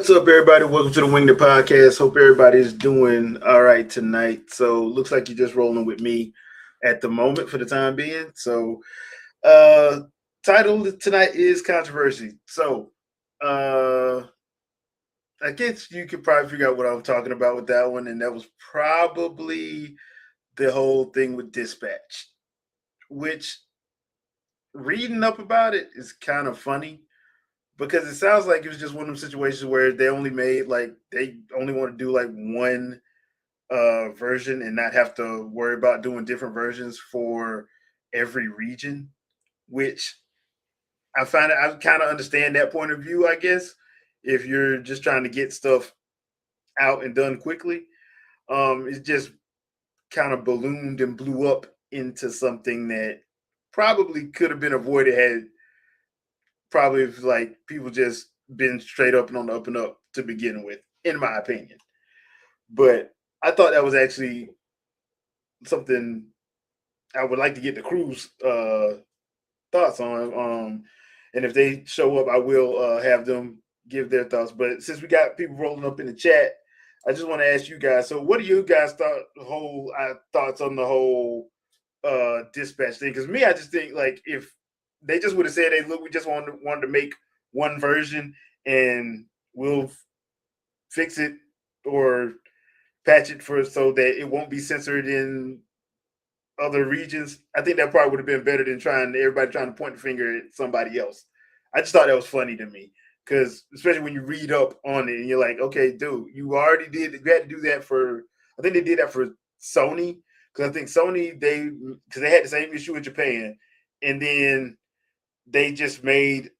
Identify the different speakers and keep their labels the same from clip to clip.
Speaker 1: What's up, everybody? Welcome to the Wingin IT podcast. Hope everybody's doing all right tonight. So, looks like you're just rolling with me at the moment for the time being. So, uh, title tonight is controversy. So, uh, I guess you could probably figure out what I'm talking about with that one, and that was probably the whole thing with dispatch, which reading up about it is kind of funny because it sounds like it was just one of them situations where they only made they only want to do like one version and not have to worry about doing different versions for every region, which I kind of understand that point of view, I guess, if you're just trying to get stuff out and done quickly. It just kind of ballooned and blew up into something that probably could have been avoided had probably if like people just been straight up and on the up and up to begin with, in my opinion. But I thought that was actually something I would like to get the crew's thoughts on. And if they show up, I will have them give their thoughts. But since we got people rolling up in the chat, I just want to ask you guys. So, what do you guys thoughts on the whole dispatch thing? Because me, I just think like if they just would have said, "Hey, look, we just wanted to make one version, and we'll fix it or patch it for so that it won't be censored in other regions." I think that probably would have been better than everybody trying to point the finger at somebody else. I just thought that was funny to me because especially when you read up on it and you're like, okay, dude, you already did. You had to do that for. I think they did that for Sony because I think Sony because they had the same issue with Japan, and then they just made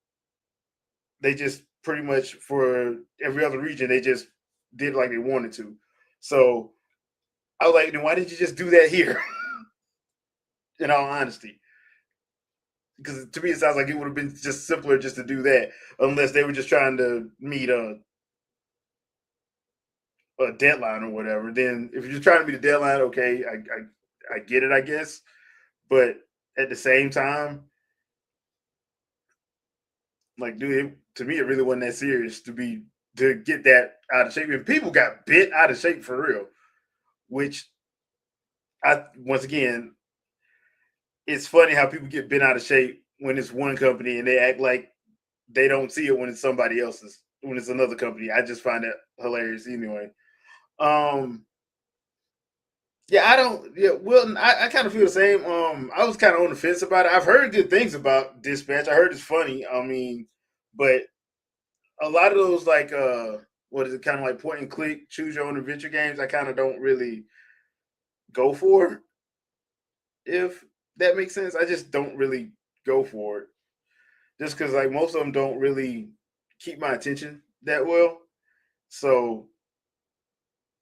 Speaker 1: they just pretty much for every other region they just did like they wanted to. So I was like, then why didn't you just do that here? In all honesty, because to me it sounds like it would have been just simpler just to do that, unless they were just trying to meet a deadline or whatever. Then if you're just trying to meet a deadline, okay, I get it, I guess. But at the same time, like, dude, to me it really wasn't that serious to get that out of shape. And people got bit out of shape for real, which I once again, it's funny how people get bent out of shape when it's one company and they act like they don't see it when it's somebody else's, when it's another company. I just find that hilarious anyway. Um, yeah, I don't. Yeah, well, I kind of feel the same. I was kind of on the fence about it. I've heard good things about Dispatch. I heard it's funny. I mean, but a lot of those what is it, kind of like point and click, choose your own adventure games. I kind of don't really go for, if that makes sense. I just don't really go for it, just because like most of them don't really keep my attention that well. So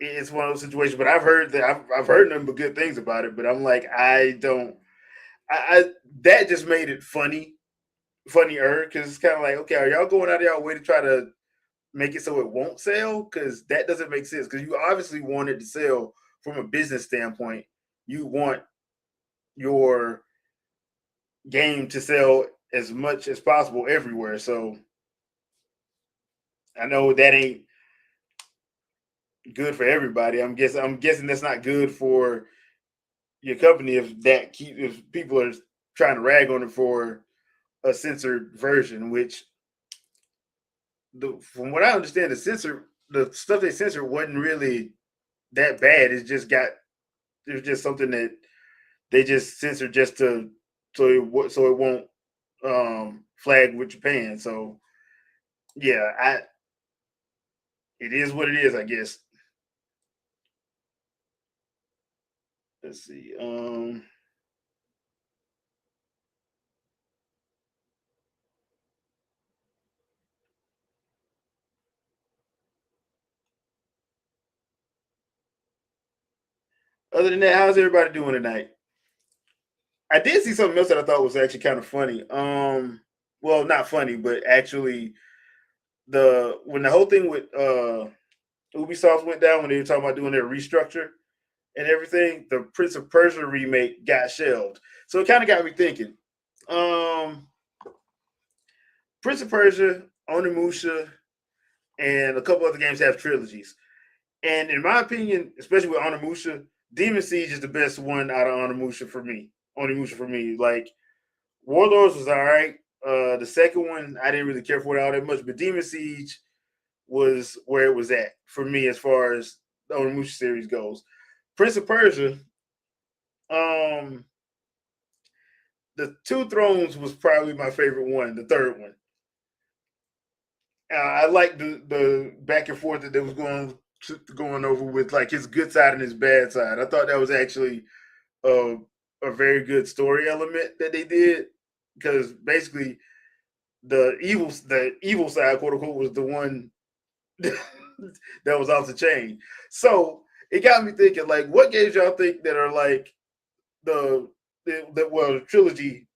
Speaker 1: it's one of those situations. But I've heard nothing but good things about it. But I'm like, I don't. I that just made it funnier because it's kind of like, okay, are y'all going out of y'all way to try to make it so it won't sell? Because that doesn't make sense. Because you obviously want it to sell from a business standpoint. You want your game to sell as much as possible everywhere. So I know that ain't good for everybody. I'm guessing that's not good for your company if people are trying to rag on it for a censored version. Which from what I understand, the stuff they censored wasn't really that bad. It was just something that they just censored just to so it won't flag with Japan. So yeah, I it is what it is, I guess. Let's see. Other than that, how's everybody doing tonight? I did see something else that I thought was actually kind of funny. Well, not funny, but actually, the when the whole thing with Ubisoft went down when they were talking about doing their restructure and everything, the Prince of Persia remake got shelved. So it kind of got me thinking. Um, Prince of Persia, Onimusha, and a couple other games have trilogies. And in my opinion, especially with Onimusha, Demon Siege is the best one out of Onimusha for me. Onimusha for me, like Warlords was all right. The second one I didn't really care for it all that much, but Demon Siege was where it was at for me as far as the Onimusha series goes. Prince of Persia, um, the Two Thrones was probably my favorite one, the third one. I like the back and forth that they was going over with like his good side and his bad side. I thought that was actually a, a very good story element that they did because basically the evil side, quote unquote, was the one that was off the chain. So it got me thinking, like, what games y'all think that are like the trilogy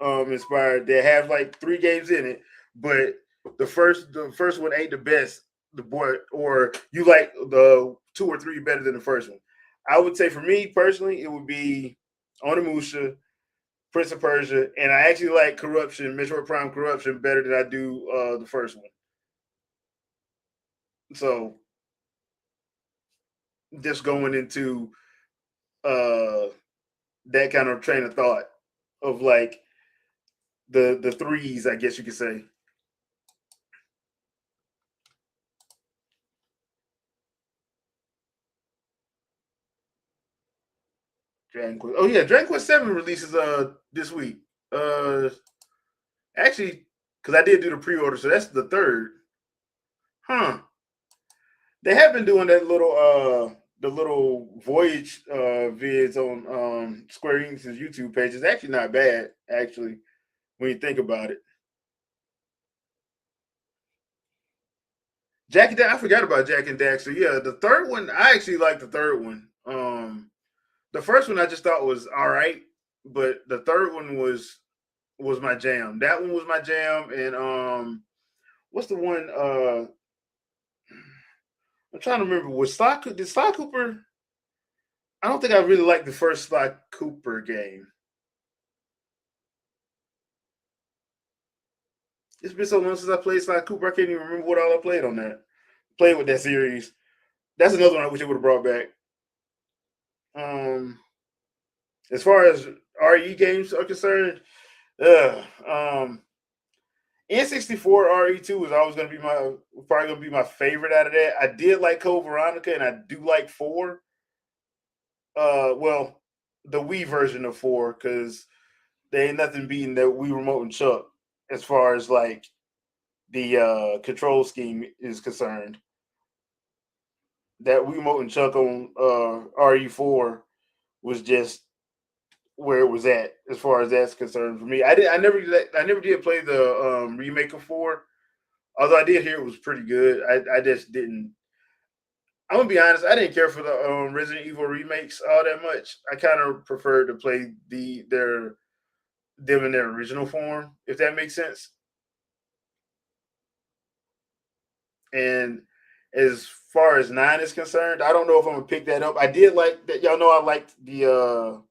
Speaker 1: inspired that have like three games in it, but the first one ain't the best. The boy or you like the two or three better than the first one. I would say for me personally, it would be Onimusha, Prince of Persia, and I actually like Corruption, Metroid Prime Corruption better than I do the first one. So just going into uh that kind of train of thought of like the threes, I guess you could say. Dragon Quest. Oh yeah, Dragon Quest 7 releases this week. Uh Actually, because I did do the pre-order, so that's the third. Huh. They have been doing that little the little voyage vids on Square Enix's YouTube page. It's actually not bad, actually, when you think about it. Jack and I forgot about Jack and Daxter. Yeah, the third one, I actually like the third one. The first one I just thought was all right, but the third one was my jam. That one was my jam, and what's the one? I'm trying to remember. Was did Sly Cooper? I don't think I really liked the first Sly Cooper game. It's been so long since I played Sly Cooper. I can't even remember what all I played on that. Played with that series. That's another one I wish I would have brought back. Um, as far as RE games are concerned, um, N64 RE2 is always going to be my probably going to be my favorite out of that. I did like Code Veronica, and I do like four. Well, the Wii version of four because there ain't nothing beating that Wii remote and Chuck as far as like the control scheme is concerned. That Wii remote and Chuck on RE4 was just where it was at as far as that's concerned for me. I never did play the remake of four, although I did hear it was pretty good. I just didn't. I'm gonna be honest. I didn't care for the Resident Evil remakes all that much. I kind of preferred to play them in their original form, if that makes sense. And as far as nine is concerned, I don't know if I'm gonna pick that up. I did like that. Y'all know I liked the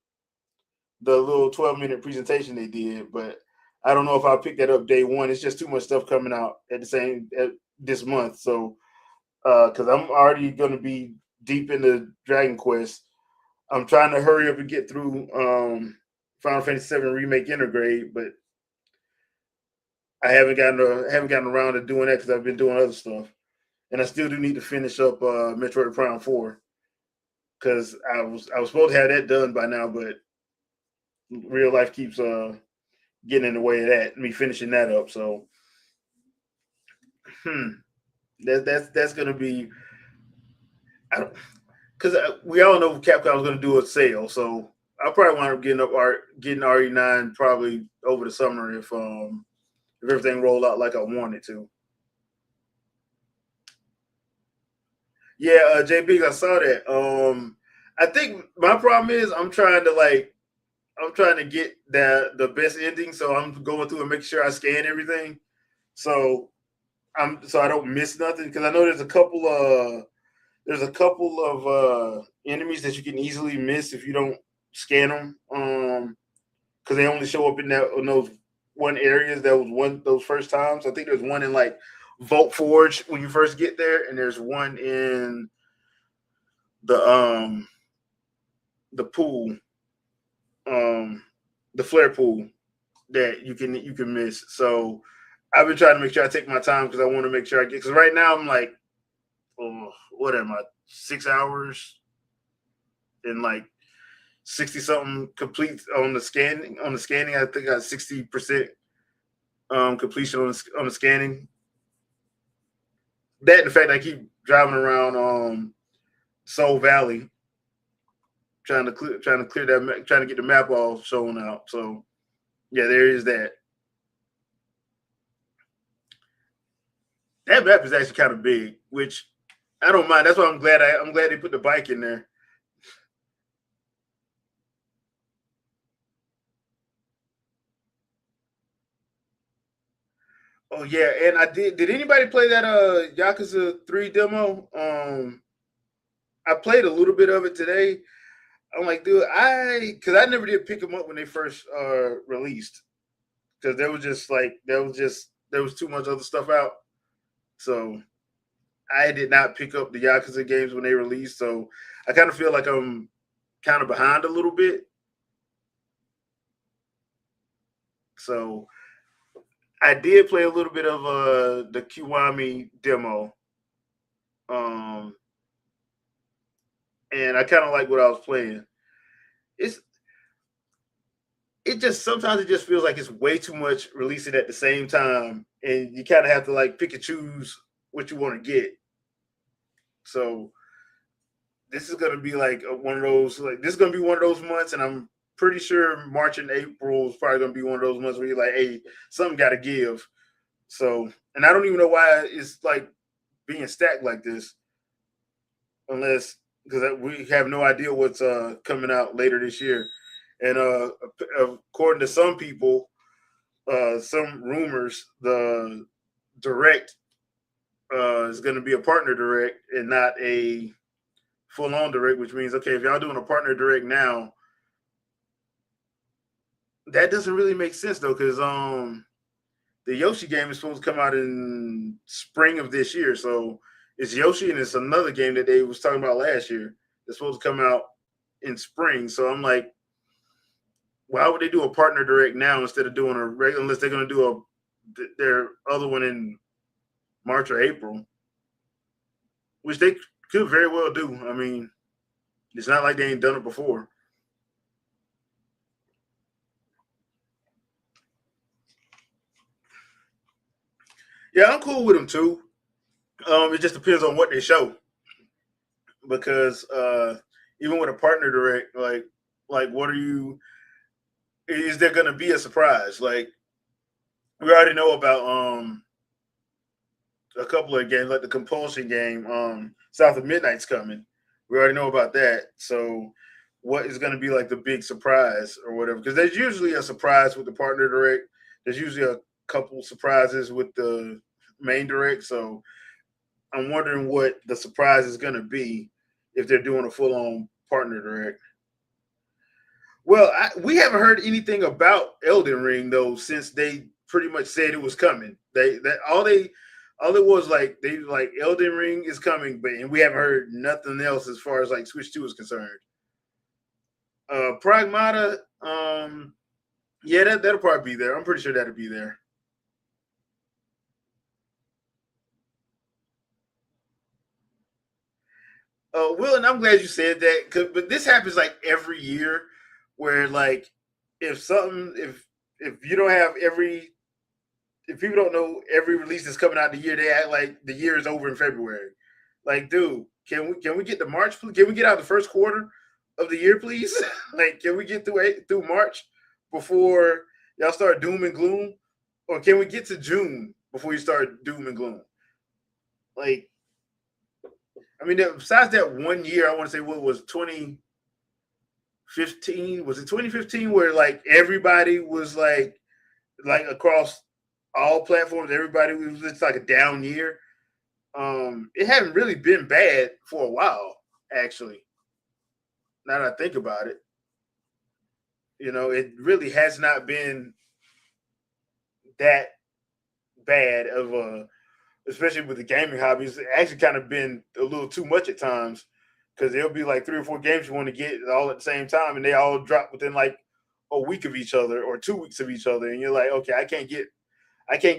Speaker 1: little 12-minute presentation they did, but I don't know if I'll pick that up day one. It's just too much stuff coming out at the same this month. So because I'm already gonna be deep into Dragon Quest, I'm trying to hurry up and get through Final Fantasy VII Remake Intergrade, but I haven't gotten around to doing that because I've been doing other stuff, and I still do need to finish up Metroid Prime 4 because I was supposed to have that done by now, but real life keeps getting in the way of that me finishing that up. So hmm, that's gonna be because we all know Capcom's gonna do a sale, so I'll probably wind up getting RE9 probably over the summer if everything rolled out like I wanted to. Yeah, JB, I saw that. I think my problem is I'm trying to get the best ending, so I'm going through and making sure I scan everything, so so I don't miss nothing because I know there's a couple of enemies that you can easily miss if you don't scan them. Because they only show up in those one areas that was one those first times. I think there's one in like Vault Forge when you first get there, and there's one in the um the pool, um the flare pool that you can miss. So I've been trying to make sure I take my time because I want to make sure I get. Because right now I'm like, oh, what am I? 6 hours and like 60 something complete on the scanning. On the scanning, I think I got 60% completion on the scanning. That, in fact, I keep driving around Soul Valley trying to clear trying to get the map all shown out. So yeah, there is that. That map is actually kind of big, which I don't mind. That's why I'm glad they put the bike in there. Oh yeah, and I did. Did anybody play that Yakuza 3 demo? I played a little bit of it today. I'm like, dude, because I never did pick them up when they first released because there was too much other stuff out. So I did not pick up the Yakuza games when they released. So I kind of feel like I'm kind of behind a little bit. So I did play a little bit of the Kiwami demo, um, and I kind of like what I was playing. It's it just sometimes it just feels like it's way too much releasing at the same time, and you kind of have to like pick and choose what you want to get. So this is going to be like one of those like this is going to be one of those months, and I'm pretty sure March and April is probably going to be one of those months where you're like, hey, something got to give. So, and I don't even know why it's like being stacked like this, unless because we have no idea what's coming out later this year. And according to some people, some rumors, the direct is going to be a partner direct and not a full on direct, which means okay, if y'all doing a partner direct now, that doesn't really make sense though, because the Yoshi game is supposed to come out in spring of this year. So it's Yoshi and it's another game that they was talking about last year. It's supposed to come out in spring. So I'm like, why would they do a partner direct now instead of doing a regular? Unless they're going to do their other one in March or April, which they could very well do. I mean, it's not like they ain't done it before. Yeah, I'm cool with them too. It just depends on what they show because even with a partner direct, like what are you? Is there going to be a surprise? Like we already know about a couple of games, like the Compulsion game, South of Midnight's coming. We already know about that. So what is going to be like the big surprise or whatever? Because there's usually a surprise with the partner direct. There's usually a couple surprises with the main direct. So I'm wondering what the surprise is going to be if they're doing a full on partner direct. Well, we haven't heard anything about Elden Ring though since they pretty much said it was coming. All it was like they like Elden Ring is coming, but and we haven't heard nothing else as far as like Switch 2 is concerned. Pragmata, yeah, that'll probably be there. I'm pretty sure that'll be there. Will, and I'm glad you said that, but this happens like every year, where like if something if you don't have every if people don't know every release that's coming out the year, they act like the year is over in February. Like, dude, can we get to March? Can we get out the first quarter of the year, please? Like, can we get through March before y'all start doom and gloom, or can we get to June before you start doom and gloom? Like, I mean, besides that one year, I want to say what was 2015? Was it 2015 where like everybody was like across all platforms, everybody was just like a down year. It hadn't really been bad for a while, actually. Now that I think about it, it really has not been that bad of especially with the gaming hobbies, it's actually kind of been a little too much at times because there'll be like 3 or 4 games you want to get all at the same time, and they all drop within like a week of each other or 2 weeks of each other, and you're like, okay, I can't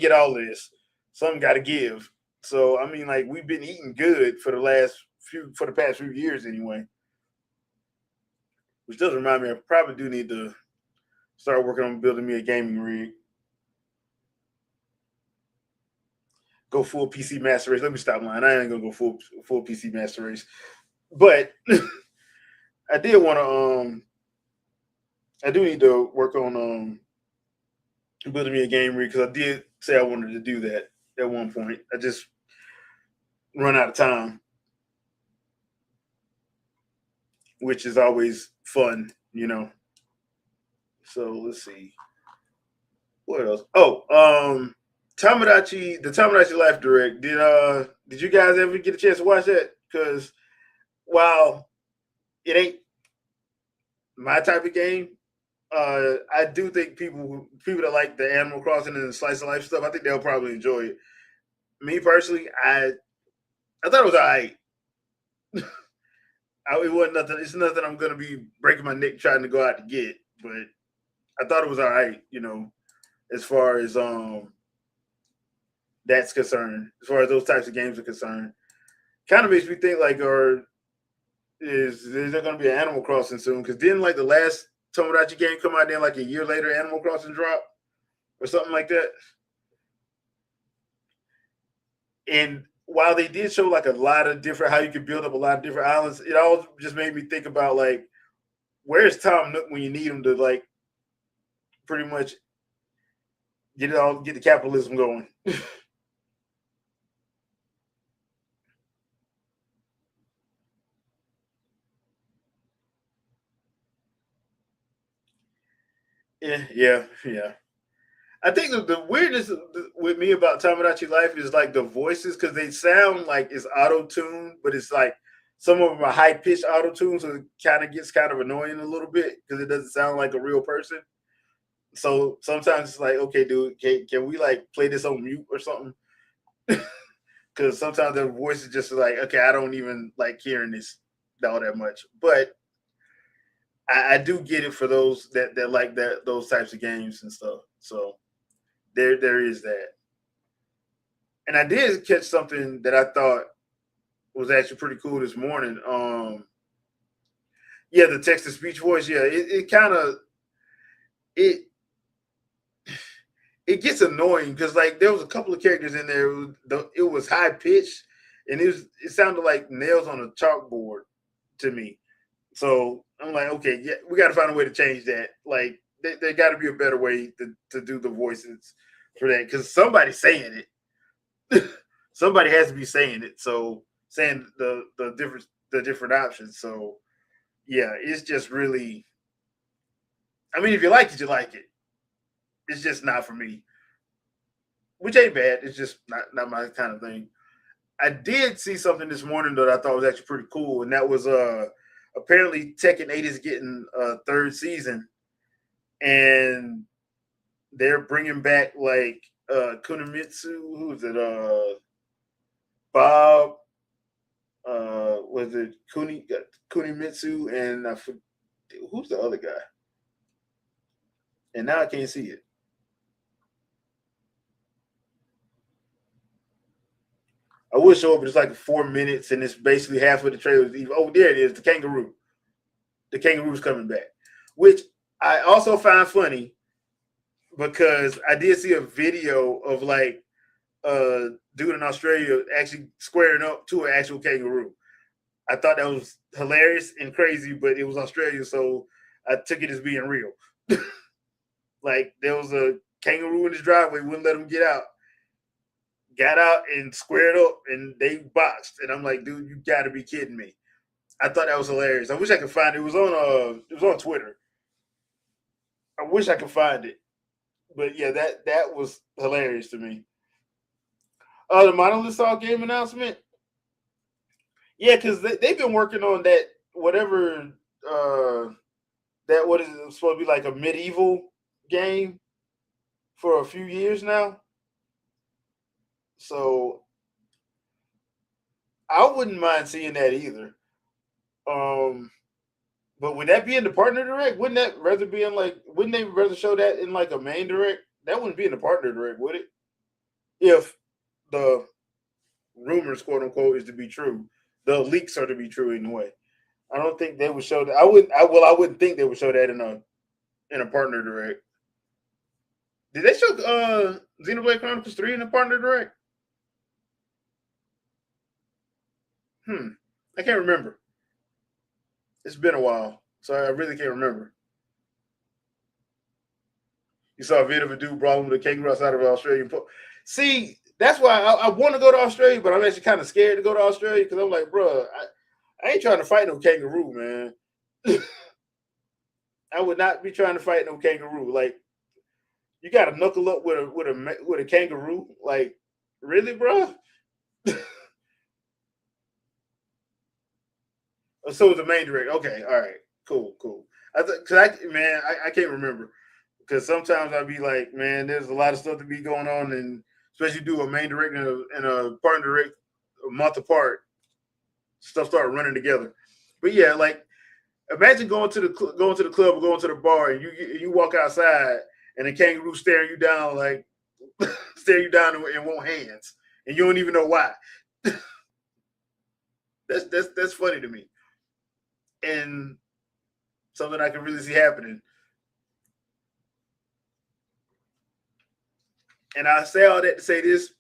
Speaker 1: get all of this. Something got to give. So I mean, like we've been eating good for the past few years anyway, which does remind me, I probably do need to start working on building me a gaming rig. Go full PC master race. Let me stop lying. I ain't gonna go full PC master race, but I did want to. I do need to work on building me a game rig because I did say I wanted to do that at one point. I just run out of time, which is always fun, you know. So let's see what else. Oh, the Tamagotchi Life Direct. Did you guys ever get a chance to watch that? Because while it ain't my type of game, I do think people that like the Animal Crossing and the slice of life stuff, I think they'll probably enjoy it. Me personally, I thought it was alright. It wasn't nothing. It's nothing I'm gonna be breaking my neck trying to go out to get, but I thought it was alright. As far as that's concerned, as far as those types of games are concerned, kind of makes me think like, or is there gonna be an Animal Crossing soon? Because didn't like the last Tomodachi game come out then like a year later, Animal Crossing drop or something like that? And while they did show like a lot of different how you could build up a lot of different islands, it all just made me think about like where's Tom Nook when you need him to like pretty much get the capitalism going. Yeah. I think the weirdness with me about Tamagotchi Life is like the voices because they sound like it's auto tuned, but it's like some of them are high pitched auto tune, so it kind of gets kind of annoying a little bit because it doesn't sound like a real person. So sometimes it's like, okay, dude, can we like play this on mute or something? Because sometimes their voice is just like, okay, I don't even like hearing this all that much. But I do get it for those that like those types of games and stuff. So there is that. And I did catch something that I thought was actually pretty cool this morning. Yeah, the text to speech voice. Yeah, it kind of it it gets annoying because like there was a couple of characters in there. It was high pitched, and it sounded like nails on a chalkboard to me. So I'm like, okay, yeah, we got to find a way to change that. Like, there got to be a better way to do the voices for that because somebody's saying it. Somebody has to be saying it. So saying the different options. So yeah, it's just really. I mean, if you like it, you like it. It's just not for me, which ain't bad. It's just not my kind of thing. I did see something this morning that I thought was actually pretty cool, and that was apparently Tekken 8 is getting a third season, and they're bringing back like Kunimitsu. Who's it? Bob. Was it Kunimitsu and who's the other guy? And now I can't see it. I would show up, but it's like 4 minutes, and it's basically half of the trailer. Oh, there it is, the kangaroo. The kangaroo's coming back, which I also find funny because I did see a video of like a dude in Australia actually squaring up to an actual kangaroo. I thought that was hilarious and crazy, but it was Australia, so I took it as being real. Like there was a kangaroo in his driveway, wouldn't let him get out. Got out and squared up, and they boxed. And I'm like, dude, you got to be kidding me. I thought that was hilarious. I wish I could find it. It was on Twitter. I wish I could find it. But yeah, that was hilarious to me. The Monolith Saw game announcement. Yeah, because they've been working on that whatever that what is it supposed to be like a medieval game for a few years now. So I wouldn't mind seeing that either. Um, but would that be in the partner direct? Wouldn't that rather be in like? Wouldn't they rather show that in like a main direct? That wouldn't be in the partner direct, would it? If the rumors, quote unquote, is to be true, the leaks are to be true anyway. I don't think they would show that. I would. I well, I wouldn't think they would show that in a partner direct. Did they show Xenoblade Chronicles 3 in a partner direct? Hmm. I can't remember. It's been a while, so I really can't remember. You saw a video of a dude brought him with a kangaroo outside of an Australian. See, that's why I want to go to Australia, but I'm actually kind of scared to go to Australia because I'm like, bro, I ain't trying to fight no kangaroo, man. I would not be trying to fight no kangaroo. Like, you got to knuckle up with a kangaroo. Like, really, bro? So it's the main direct. Okay, all right, cool. I can't remember because sometimes I'd be like, man, there's a lot of stuff to be going on, and especially do a main direct and a partner direct a month apart, stuff started running together. But yeah, like imagine going to the club or going to the bar, and you walk outside, and a kangaroo staring you down like staring you down and want hands, and you don't even know why. That's funny to me, and something I can really see happening. And I say all that to say this: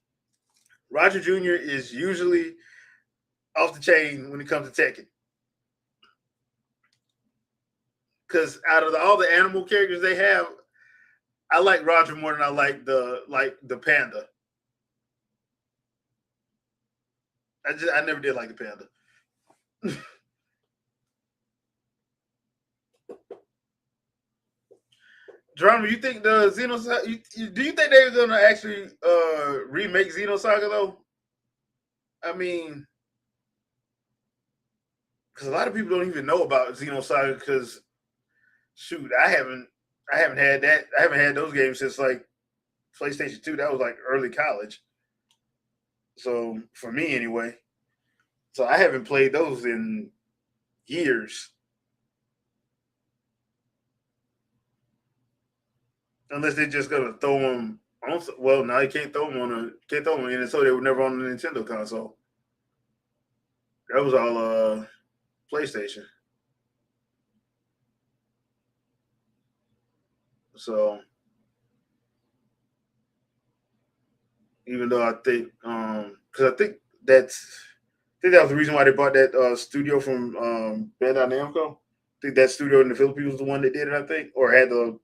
Speaker 1: Roger Jr. is usually off the chain when it comes to Tekken. Because out of all the animal characters they have, I like Roger more than I like the panda. I never did like the panda. Drama, you think the Xenosaga? Do you think they're gonna actually remake Xenosaga though? I mean, because a lot of people don't even know about Xenosaga. Because shoot, I haven't had that. I haven't had those games since like PlayStation 2. That was like early college. So for me anyway. So I haven't played those in years. Unless they're just gonna throw them on. Well, now you can't throw them in, so they were never on the Nintendo console. That was all PlayStation. So even though I think, because I think that was the reason why they bought that studio from Bandai Namco. I think that studio in the Philippines was the one that did it. I think, or had the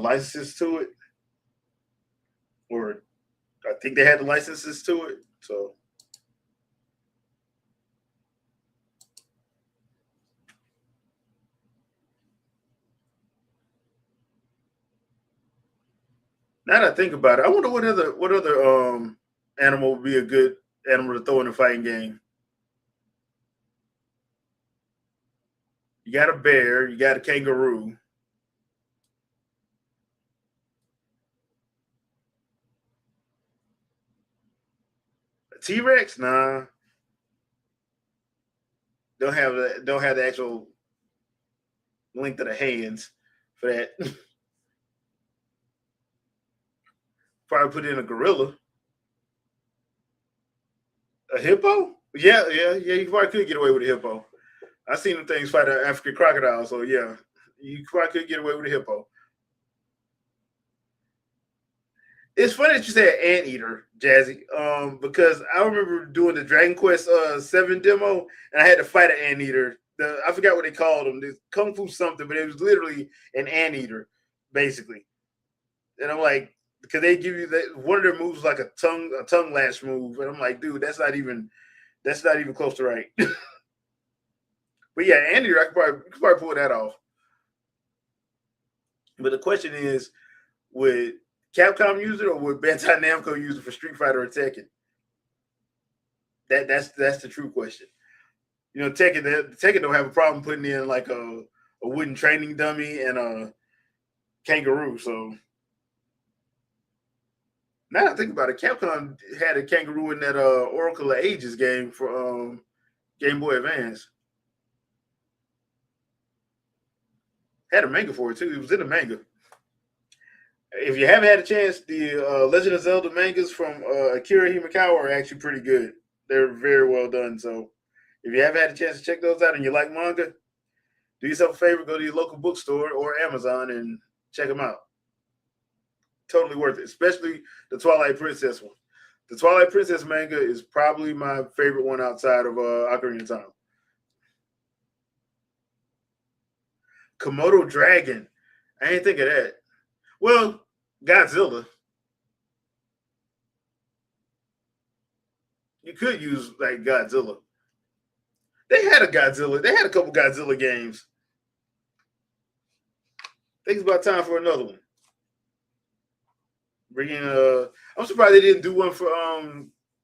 Speaker 1: licenses to it, or I think they had the licenses to it. So now that I think about it, I wonder what other animal would be a good animal to throw in a fighting game. You got a bear, you got a kangaroo, a T Rex. Nah, don't have the actual length of the hands for that. Probably put in a gorilla, a hippo. Yeah. You probably could get away with a hippo. I seen them things fight an African crocodile, so yeah, you probably could get away with a hippo. It's funny that you said anteater, Jazzy, because I remember doing the Dragon Quest Seven demo, and I had to fight an anteater. I forgot what they called them, this Kung Fu something, but it was literally an anteater, basically. And I'm like, because they give you that one of their moves was like a tongue lash move, and I'm like, dude, that's not even close to right. But yeah, anteater, I could probably pull that off. But the question is, would Capcom use it or would Bandai Namco use it for Street Fighter or Tekken? That's the true question. You know, Tekken don't have a problem putting in like a wooden training dummy and a kangaroo. So Now I think about it, Capcom had a kangaroo in that Oracle of Ages game for Game Boy Advance. Had a manga for it too. It was in the manga. If you haven't had a chance, the Legend of Zelda mangas from Akira Himekawa are actually pretty good. They're very well done. So if you haven't had a chance to check those out and you like manga, do yourself a favor, go to your local bookstore or Amazon and check them out. Totally worth it, especially the Twilight Princess one. The Twilight Princess manga is probably my favorite one outside of Ocarina of Time. Komodo Dragon. I ain't think of that. Well, Godzilla. You could use like Godzilla. They had a Godzilla. They had a couple Godzilla games. I think it's about time for another one. Bringing I'm surprised they didn't do one for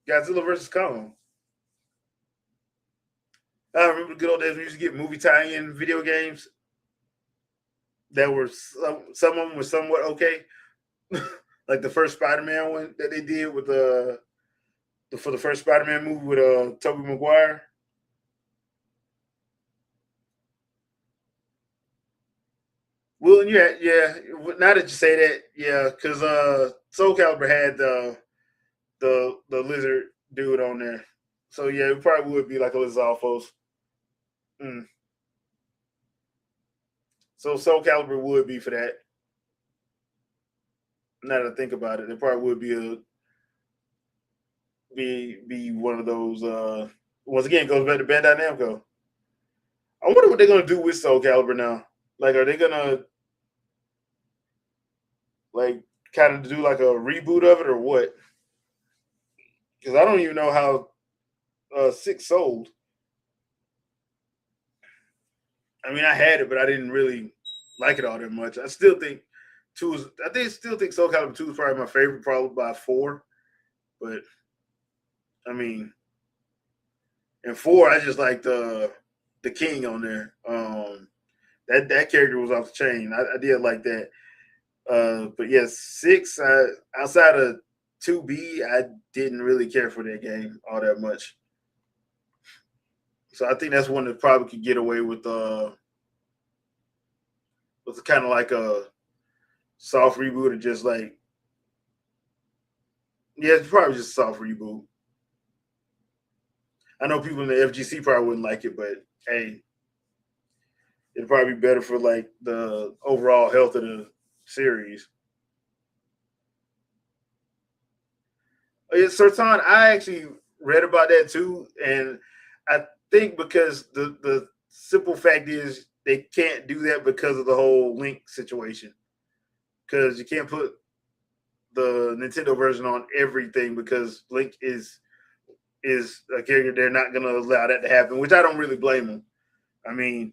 Speaker 1: Godzilla versus Kong. I remember the good old days when we used to get movie tie-in video games that were some of them were somewhat okay, like the first Spider-Man one that they did with for the first Spider-Man movie with Tobey Maguire. Well, yeah. Now that you say that, yeah, because Soul Calibur had the lizard dude on there, so yeah, it probably would be like a Lizalfos. Mm. So Soul Calibur would be for that. Now that I think about it, it probably would be one of those. Once again, it goes back to Bandai Namco. I wonder what they're gonna do with Soul Calibur now. Like, are they gonna like kind of do like a reboot of it or what? Because I don't even know how Six sold. I mean, I had it, but I didn't really like it all that much. I still think two is. Still think Soul Calibur 2 is probably my favorite, probably by 4. But I mean, in 4, I just like the king on there. That character was off the chain. I did like that. But yes, 6. Outside of 2B, I didn't really care for that game all that much. So I think that's one that probably could get away with kind of like a soft reboot or just like, yeah, it's probably just a soft reboot. I know people in the FGC probably wouldn't like it, but hey, it'd probably be better for like the overall health of the series. Yeah, Sertan, I actually read about that too, and I think because the simple fact is they can't do that because of the whole Link situation. Because you can't put the Nintendo version on everything because Link is a character they're not going to allow that to happen, which I don't really blame them. I mean,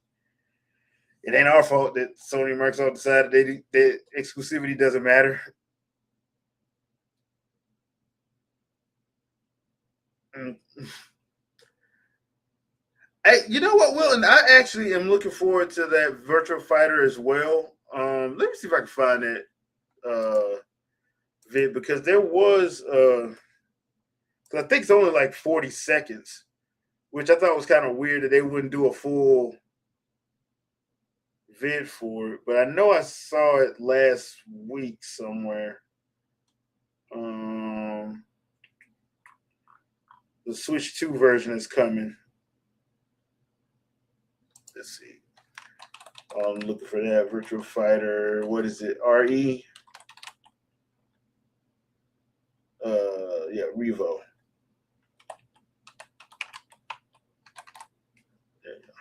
Speaker 1: it ain't our fault that Sony and Microsoft decided that exclusivity doesn't matter. Mm. Hey, you know what, Will? And I actually am looking forward to that Virtual Fighter as well. Let me see if I can find that vid because there was, I think it's only like 40 seconds, which I thought was kind of weird that they wouldn't do a full vid for it. But I know I saw it last week somewhere. The Switch 2 version is coming. Let's see. I'm looking for that Virtual Fighter. What is it? RE? Yeah, Revo. There you go.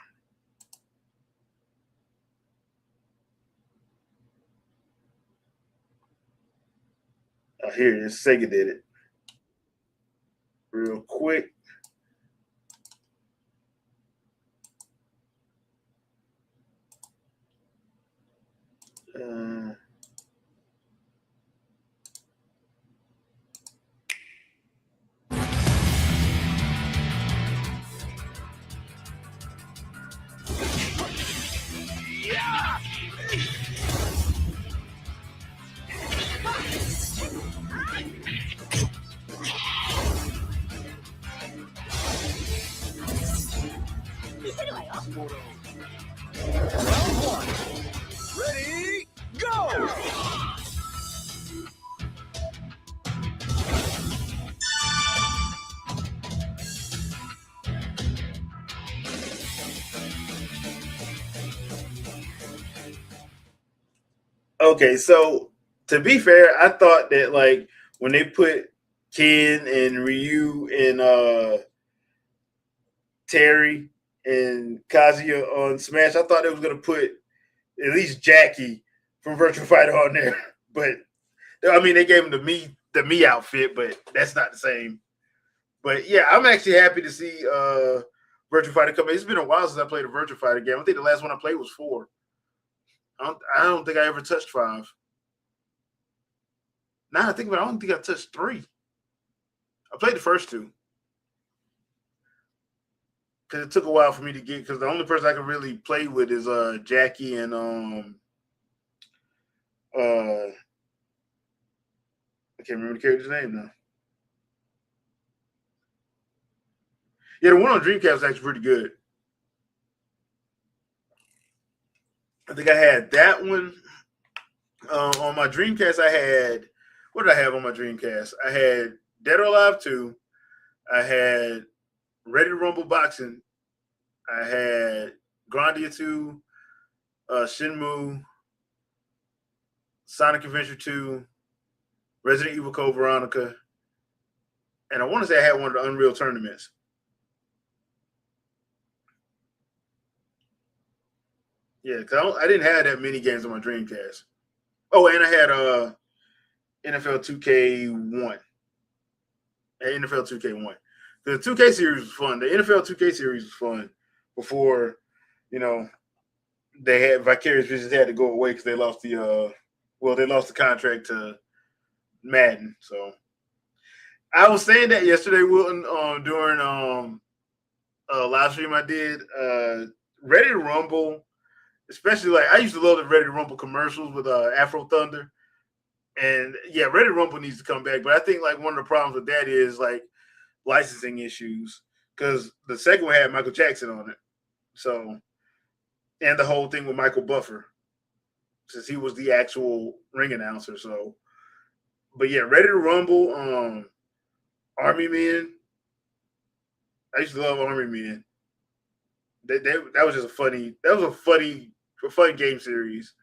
Speaker 1: Oh, here it is. Sega did it. Real quick. Uh,
Speaker 2: Ready, go!
Speaker 1: Okay, so to be fair, I thought that like when they put Ken and Ryu and Terry and Kazuya on Smash, I thought they was gonna put at least Jackie from Virtual Fighter on there. But I mean, they gave him the me outfit, but that's not the same. But yeah, I'm actually happy to see Virtual Fighter come. It's been a while since I played a Virtual Fighter game. I think the last one I played was 4. I don't think I ever touched 5. Now I think about it, I don't think I touched 3. I played the first 2 because it took a while for me to get. Because the only person I can really play with is Jackie and I can't remember the character's name now. Yeah, the one on Dreamcast is actually pretty good. I think I had that one on my Dreamcast. I had what did I have on my Dreamcast? I had Dead or Alive 2. I had Ready to Rumble Boxing. I had Grandia 2, Shinmu, Sonic Adventure 2, Resident Evil Code Veronica, and I want to say I had one of the Unreal tournaments. Yeah, because I didn't have that many games on my Dreamcast. Oh, and I had NFL 2K1. NFL 2K1. The 2K series was fun. The NFL 2K series was fun before, you know, they had Vicarious Visions had to go away because they lost they lost the contract to Madden. So I was saying that yesterday, Wilton, during a live stream I did. Ready to Rumble, especially like I used to love the Ready to Rumble commercials with Afro Thunder, and yeah, Ready to Rumble needs to come back. But I think like one of the problems with that is like licensing issues because the second one had Michael Jackson on it, so and the whole thing with Michael Buffer since he was the actual ring announcer. So, but yeah, Ready to Rumble, Army Men. I used to love Army Men. That was just a fun game series,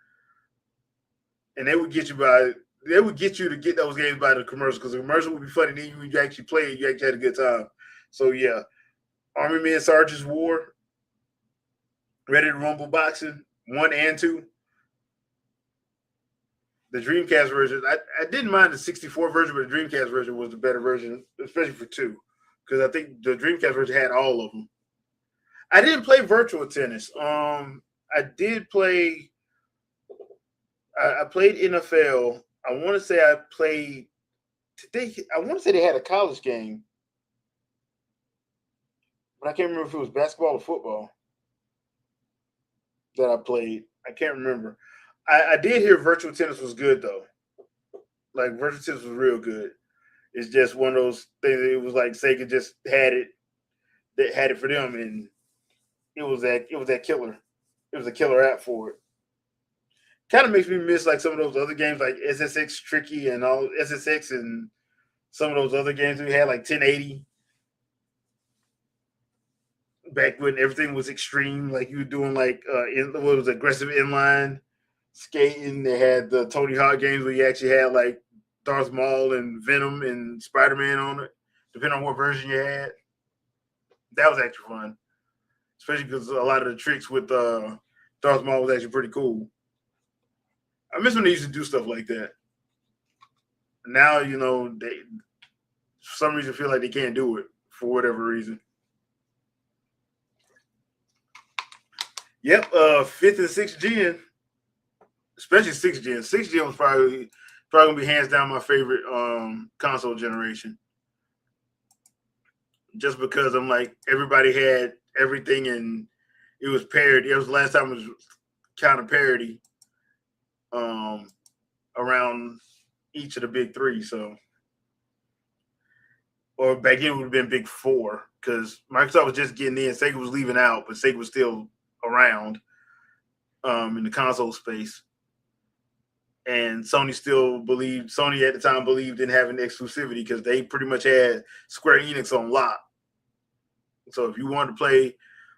Speaker 1: and they would get you to get those games by the commercial because the commercial would be funny. And then when you actually play it, you actually had a good time. So yeah, Army Men Sergeant's War, Ready to Rumble Boxing 1 and 2. The Dreamcast version, I didn't mind the 64 version, but the Dreamcast version was the better version, especially for 2, because I think the Dreamcast version had all of them. I didn't play virtual tennis. I did play. I played NFL. I want to say I played today. I want to say they had a college game, but I can't remember if it was basketball or football that I played. I can't remember. I did hear virtual tennis was good though. Like virtual tennis was real good. It's just one of those things. It was like Sega just had it. That had it for them, and it was that killer. It was a killer app for it. Kind of makes me miss like some of those other games like SSX Tricky and all SSX and some of those other games we had like 1080 back when everything was extreme. Like you were doing like what was aggressive inline skating. They had the Tony Hawk games where you actually had like Darth Maul and Venom and Spider Man on it, depending on what version you had. That was actually fun, especially because a lot of the tricks with Darth Maul was actually pretty cool. I miss when they used to do stuff like that. Now they for some reason feel like they can't do it for whatever reason. Yep, fifth and sixth gen, especially sixth gen. Sixth gen was probably gonna be hands down my favorite console generation. Just because I'm like everybody had everything and it was parody. It was the last time it was kind of parody um, around each of the big three. So, or back then it would have been big four because Microsoft was just getting in. Sega was leaving out, but Sega was still around in the console space. And Sony at the time believed in having exclusivity because they pretty much had Square Enix on lock. So if you wanted to play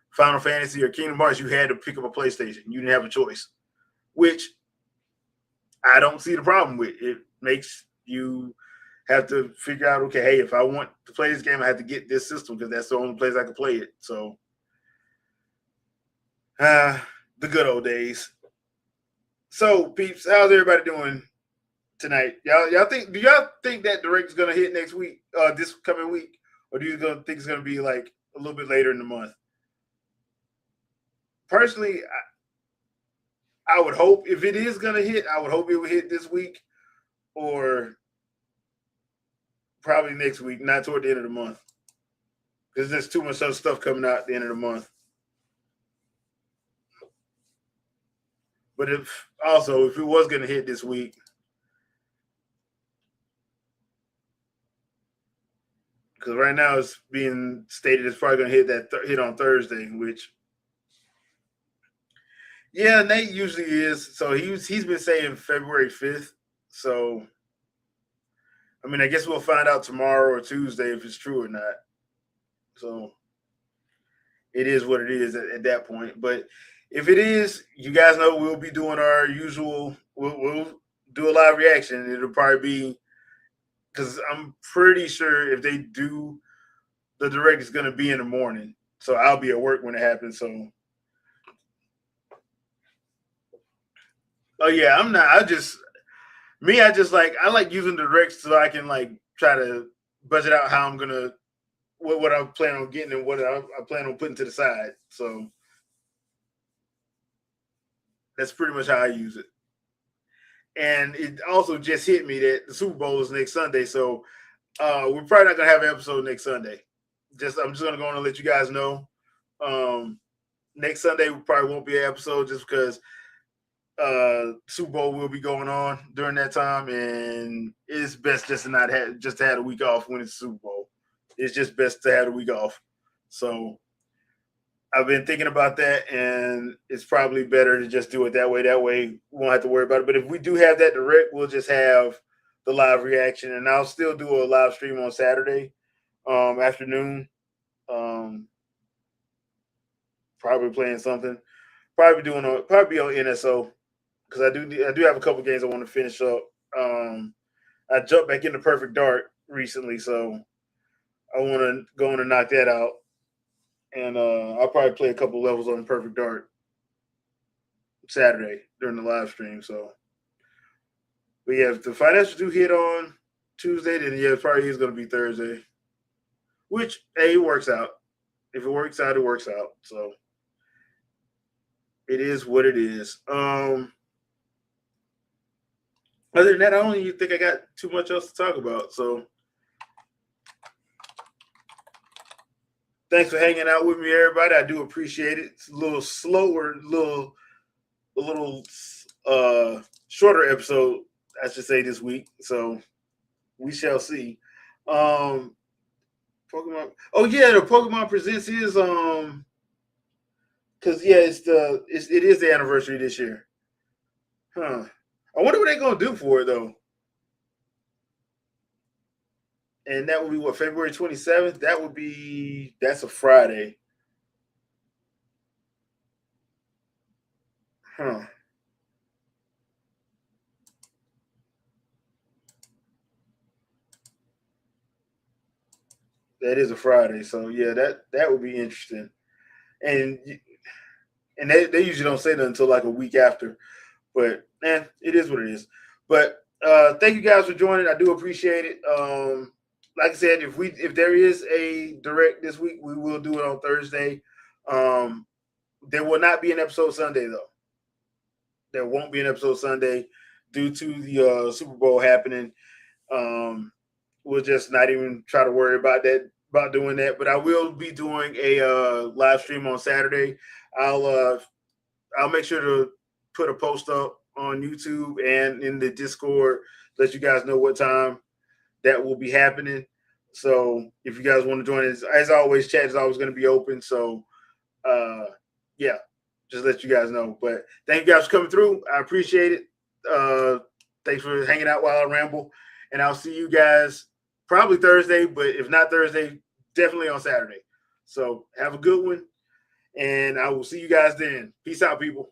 Speaker 1: Final Fantasy or Kingdom Hearts, you had to pick up a PlayStation. You didn't have a choice, which I don't see the problem with. It makes you have to figure out, okay, hey, if I want to play this game, I have to get this system because that's the only place I can play it. So, the good old days. So, peeps, how's everybody doing tonight? Y'all think? Do y'all think that direct is gonna hit next week, this coming week, or do you think it's gonna be like a little bit later in the month? Personally, I would hope if it is gonna hit, I would hope it would hit this week or probably next week, not toward the end of the month, because there's too much other stuff coming out at the end of the month. But if it was gonna hit this week, because right now it's being stated it's probably gonna hit on Thursday, which yeah, Nate usually is. So he's been saying February 5th. So I mean, I guess we'll find out tomorrow or Tuesday if it's true or not. So it is what it is at that point. But if it is, you guys know we'll be doing our usual. We'll do a live reaction. It'll probably be because I'm pretty sure if they do, the direct is going to be in the morning. So I'll be at work when it happens. So, oh yeah, I'm not. I just I like using the directs so I can like try to budget out how I'm gonna what I plan on getting and what I plan on putting to the side. So that's pretty much how I use it. And it also just hit me that the Super Bowl is next Sunday, so we're probably not gonna have an episode next Sunday. I'm just gonna go on and let you guys know. Next Sunday we probably won't be an episode just because Super Bowl will be going on during that time, and it's best just to not have just to have a week off when it's Super Bowl. It's just best to have a week off. So I've been thinking about that, and it's probably better to just do it that way. That way, we won't have to worry about it. But if we do have that direct, we'll just have the live reaction, and I'll still do a live stream on Saturday afternoon. Um, probably playing something. Probably be on NSO because I do have a couple games I want to finish up. I jumped back into Perfect Dark recently, so I want to go in and knock that out. And I'll probably play a couple levels on Perfect Dark Saturday during the live stream. So, but yeah, if the financials do hit on Tuesday, then yeah, it probably is going to be Thursday. Which hey, it works out. If it works out, it works out. So it is what it is. Other than that, I don't even think I got too much else to talk about. So thanks for hanging out with me, everybody. I do appreciate it. It's a little slower, a little shorter episode, I should say, this week. So we shall see. Pokemon. Oh yeah, the Pokemon Presents is because yeah, it is the anniversary this year. Huh. I wonder what they're gonna do for it though. And that would be what February 27th. That's a Friday. Huh. That is a Friday. So yeah, that would be interesting. And they usually don't say that until like a week after. But it is what it is. But thank you guys for joining. I do appreciate it. Like I said, if there is a direct this week, we will do it on Thursday. Um, there will not be an episode Sunday though. There won't be an episode Sunday due to the Super Bowl happening. Um, we'll just not even try to worry about doing that. But I will be doing a live stream on Saturday. I'll uh, I'll make sure to put a post up on YouTube and in the Discord, let you guys know what time that will be happening. So if you guys want to join us, as always, chat is always going to be open. So uh, yeah, just let you guys know. But thank you guys for coming through. I appreciate it. Thanks for hanging out while I ramble, and I'll see you guys probably Thursday. But if not Thursday, definitely on Saturday. So have a good one, and I will see you guys then. Peace out, people.